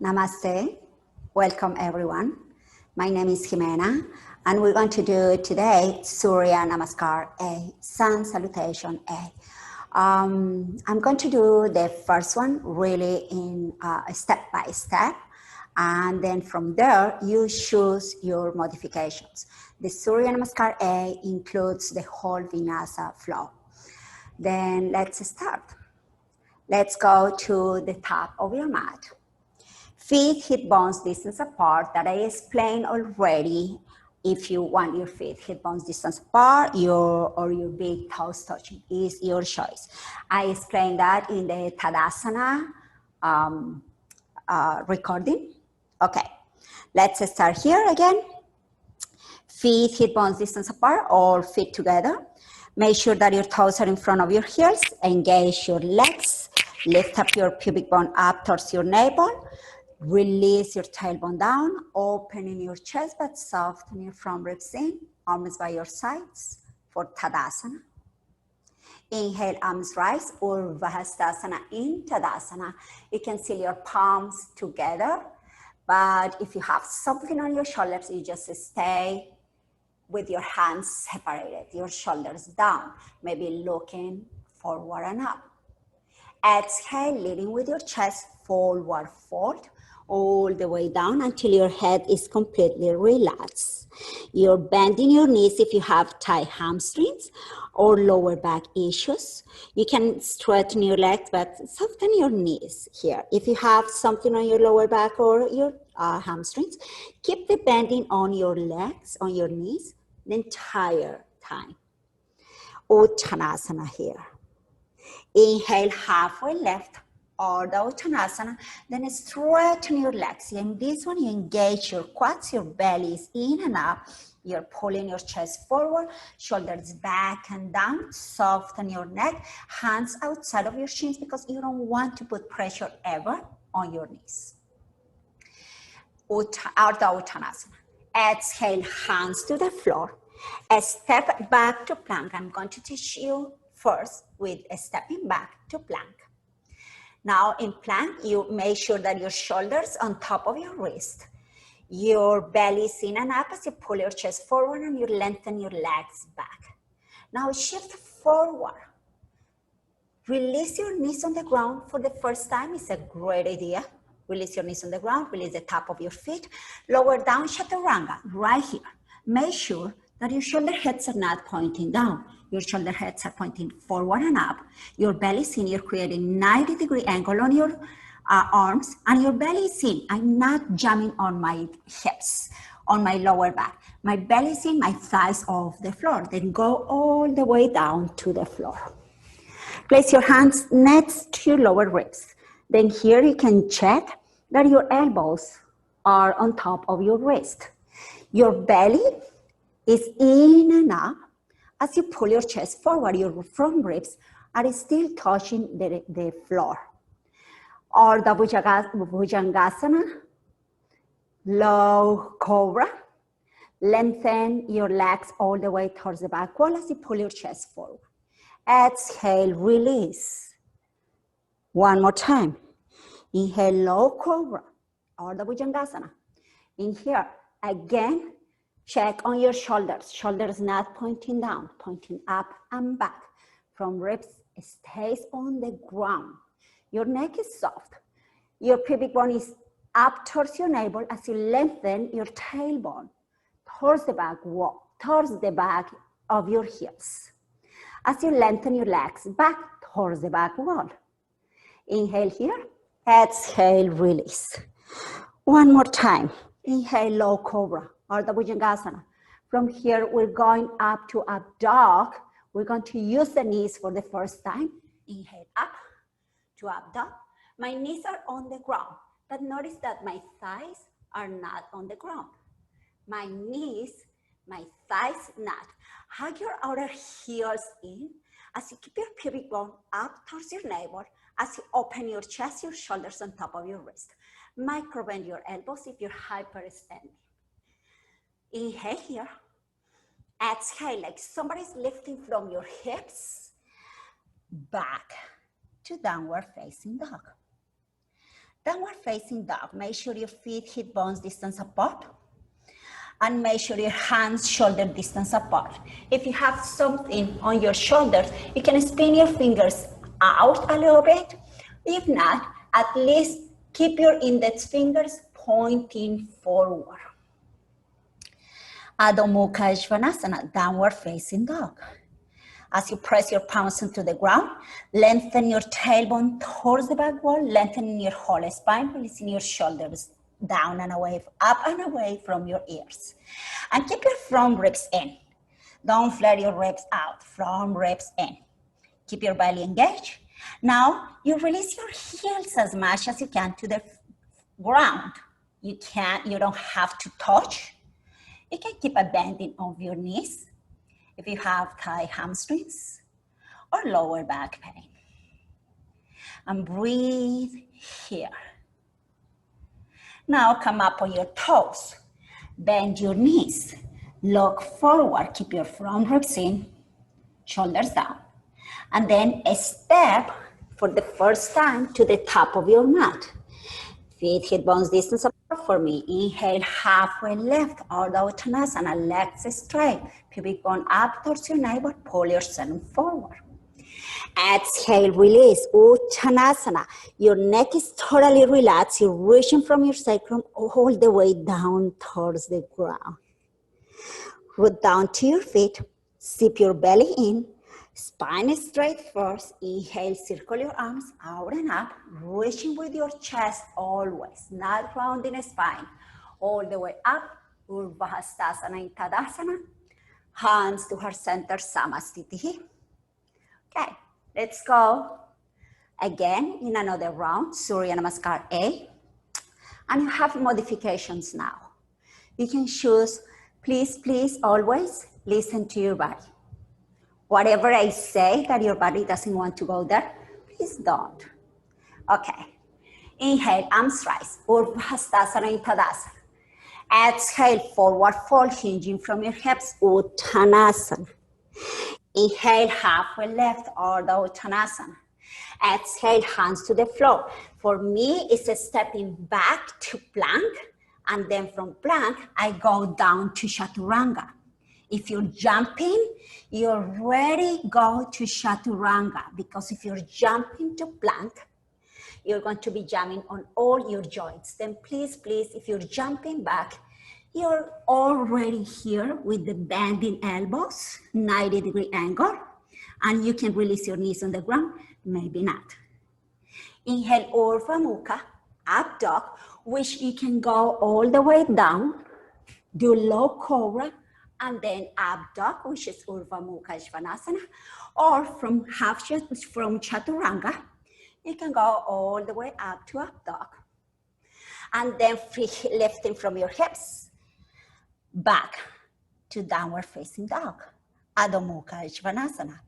Namaste. Welcome everyone. My name is Jimena and we're going to do today Surya Namaskar A, Sun Salutation A. I'm going to do the first one really in step by step, and then from there you choose your modifications. The Surya Namaskar A includes the whole Vinyasa flow. Then let's start. Let's go to the top of your mat. Feet hip bones distance apart, that I explained already. If you want your feet hip bones distance apart, your big toes touching is your choice. I explained that in the Tadasana recording. Okay, let's start here again. Feet hip bones distance apart, all feet together. Make sure that your toes are in front of your heels. Engage your legs. Lift up your pubic bone up towards your navel. Release your tailbone down, opening your chest, but soften your front ribs in, arms by your sides for Tadasana. Inhale, arms rise, Urdhva Hastasana in Tadasana. You can seal your palms together, but if you have something on your shoulders, you just stay with your hands separated, your shoulders down, maybe looking forward and up. Exhale, leading with your chest forward fold, all the way down until your head is completely relaxed. You're bending your knees if you have tight hamstrings or lower back issues. You can straighten your legs, but soften your knees here. If you have something on your lower back or your hamstrings, keep the bending on your legs, on your knees, the entire time. Uttanasana here. Inhale, halfway left, Ardha Uttanasana, then straighten your legs. In this one, you engage your quads, your belly is in and up. You're pulling your chest forward, shoulders back and down, soften your neck, hands outside of your shins because you don't want to put pressure ever on your knees. Ardha Uttanasana. Exhale, hands to the floor. A step back to plank. I'm going to teach you first with a stepping back to plank. Now in plank, you make sure that your shoulders on top of your wrist. Your belly is in and up as you pull your chest forward and you lengthen your legs back. Now shift forward. Release your knees on the ground for the first time. It's a great idea. Release your knees on the ground, release the top of your feet. Lower down, Chaturanga, right here. Make sure that your shoulder heads are not pointing down. Your shoulder heads are pointing forward and up. Your belly is in, you're creating 90-degree angle on your arms, and your belly is in. I'm not jamming on my hips, on my lower back. My belly is in, my thighs off the floor. Then go all the way down to the floor. Place your hands next to your lower ribs. Then here you can check that your elbows are on top of your wrist. Your belly is in and up. As you pull your chest forward, your front ribs are still touching the floor. Or the Bhujangasana, low cobra. Lengthen your legs all the way towards the back wall as you pull your chest forward. Exhale, release. One more time. Inhale, low cobra, or the Bhujangasana. In here, again, check on your shoulders. Shoulders not pointing down, pointing up and back. From ribs stays on the ground. Your neck is soft. Your pubic bone is up towards your navel as you lengthen your tailbone towards the back wall, towards the back of your hips. As you lengthen your legs back towards the back wall. Inhale here, exhale, release. One more time. Inhale, low cobra, or the Bhujangasana. From here, we're going up to up dog. We're going to use the knees for the first time. Inhale, up to up dog. My knees are on the ground, but notice that my thighs are not on the ground. My knees, my thighs not. Hug your outer heels in as you keep your pubic bone up towards your navel, as you open your chest, your shoulders on top of your wrist. Micro-bend your elbows if you're hyperextending. Inhale here. Exhale like somebody's lifting from your hips back to downward facing dog. Downward facing dog. Make sure your feet hip bones distance apart. And make sure your hands shoulder distance apart. If you have something on your shoulders, you can spin your fingers out a little bit. If not, at least keep your index fingers pointing forward. Adho Mukha Svanasana, downward facing dog. As you press your palms into the ground, lengthen your tailbone towards the back wall, lengthening your whole spine, releasing your shoulders down and away, up and away from your ears. And keep your front ribs in. Don't flare your ribs out, front ribs in. Keep your belly engaged. Now, you release your heels as much as you can to the ground. You don't have to touch. You can keep a bending of your knees if you have tight hamstrings or lower back pain. And breathe here. Now come up on your toes. Bend your knees. Look forward. Keep your front ribs in, shoulders down. And then a step for the first time to the top of your mat. Feet hip bones distance apart for me. Inhale, halfway left, Ardha Uttanasana, legs straight. Pubic bone up towards your navel, pull yourself forward. Exhale, release, Uttanasana. Your neck is totally relaxed. You're reaching from your sacrum all the way down towards the ground. Root down to your feet, zip your belly in, spine straight first. Inhale, circle your arms out and up, reaching with your chest always, not rounding the spine. All the way up, Urdhva Hastasana in Tadasana. Hands to heart center, Samasthiti. Okay, let's go again in another round, Surya Namaskar A. And you have modifications now. You can choose, please always listen to your body. Whatever I say that your body doesn't want to go there, please don't. Okay, inhale, arms rise, Urdhva Hastasana in Tadasana. Exhale, forward fold, hinging from your hips, Uttanasana. Inhale, halfway left, Ardha Uttanasana. Exhale, hands to the floor. For me, it's a stepping back to plank, and then from plank, I go down to Chaturanga. If you're jumping, you already go to Chaturanga, because if you're jumping to plank, you're going to be jamming on all your joints. Then please, if you're jumping back, you're already here with the bending elbows, 90-degree angle, and you can release your knees on the ground, maybe not. Inhale, Urdhva Mukha, up dog, which you can go all the way down, do low cobra, and then up dog, which is Urdhva Mukha Svanasana, or from Chaturanga, you can go all the way up to up dog. And then free lifting from your hips, back to downward facing dog, Adho Mukha Svanasana.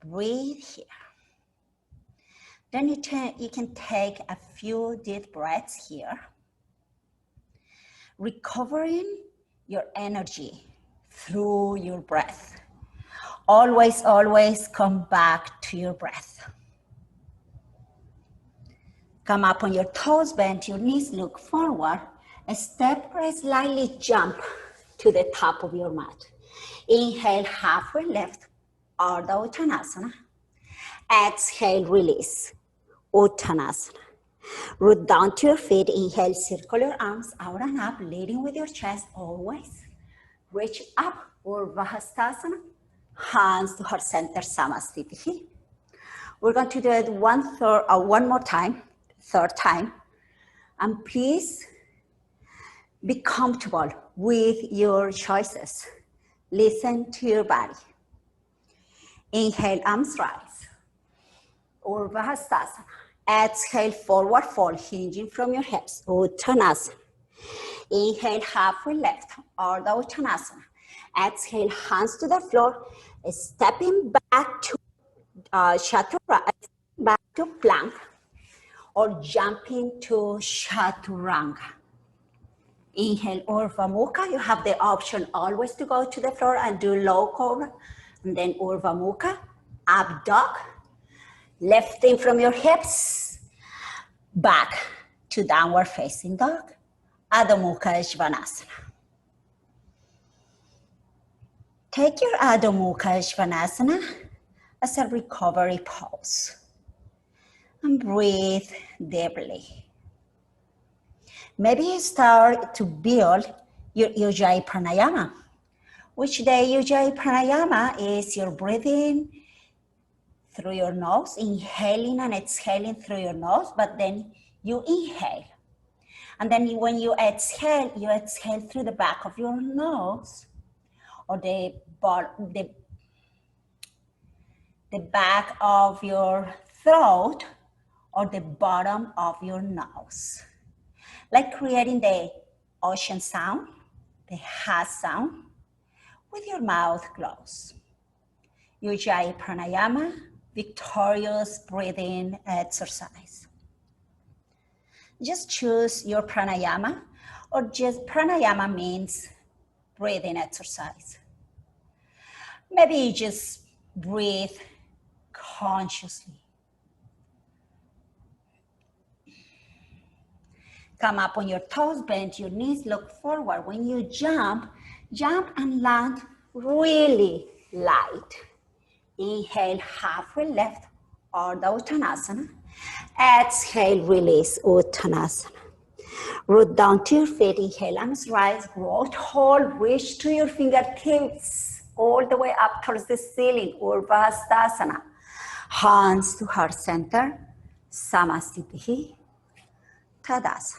Breathe here. Then you can take a few deep breaths here, recovering your energy through your breath. Always come back to your breath. Come up on your toes, bend your knees, look forward. A step or slightly jump to the top of your mat. Inhale, halfway left, Ardha Uttanasana. Exhale, release, Uttanasana. Root down to your feet. Inhale, circle your arms out and up, leading with your chest always. Reach up, Urdhva Hastasana. Hands to heart center, Samasthiti. We're going to do it one more time, third time. And please be comfortable with your choices. Listen to your body. Inhale, arms rise, Urdhva Hastasana. Exhale, forward fold, hinging from your hips, Uttanasana. Inhale, halfway left, Ardha Uttanasana. Exhale, hands to the floor, stepping back to Chaturanga, back to plank, or jumping to Chaturanga. Inhale, Urdhva Mukha. You have the option always to go to the floor and do low cobra. And then Urdhva Mukha, up dog, lifting from your hips, Back to downward facing dog, Adho Mukha Svanasana. Take your Adho Mukha Svanasana as a recovery pose and breathe deeply. Maybe you start to build your Ujjayi Pranayama, which the Ujjayi Pranayama is your breathing through your nose, inhaling and exhaling through your nose, but then you inhale. And then when you exhale through the back of your nose or the back of your throat or the bottom of your nose. Like creating the ocean sound, the ha sound, with your mouth closed. Ujjayi Pranayama, victorious breathing exercise. Just choose your pranayama, or just pranayama means breathing exercise. Maybe you just breathe consciously. Come up on your toes, bend your knees, look forward. When you jump and land really light. Inhale, halfway lift, Ardha Uttanasana. Exhale, release, Uttanasana. Root down to your feet, inhale, arms rise, grow tall, reach to your fingertips, all the way up towards the ceiling, Urvastasana. Hands to heart center, Samasthiti, Tadasana.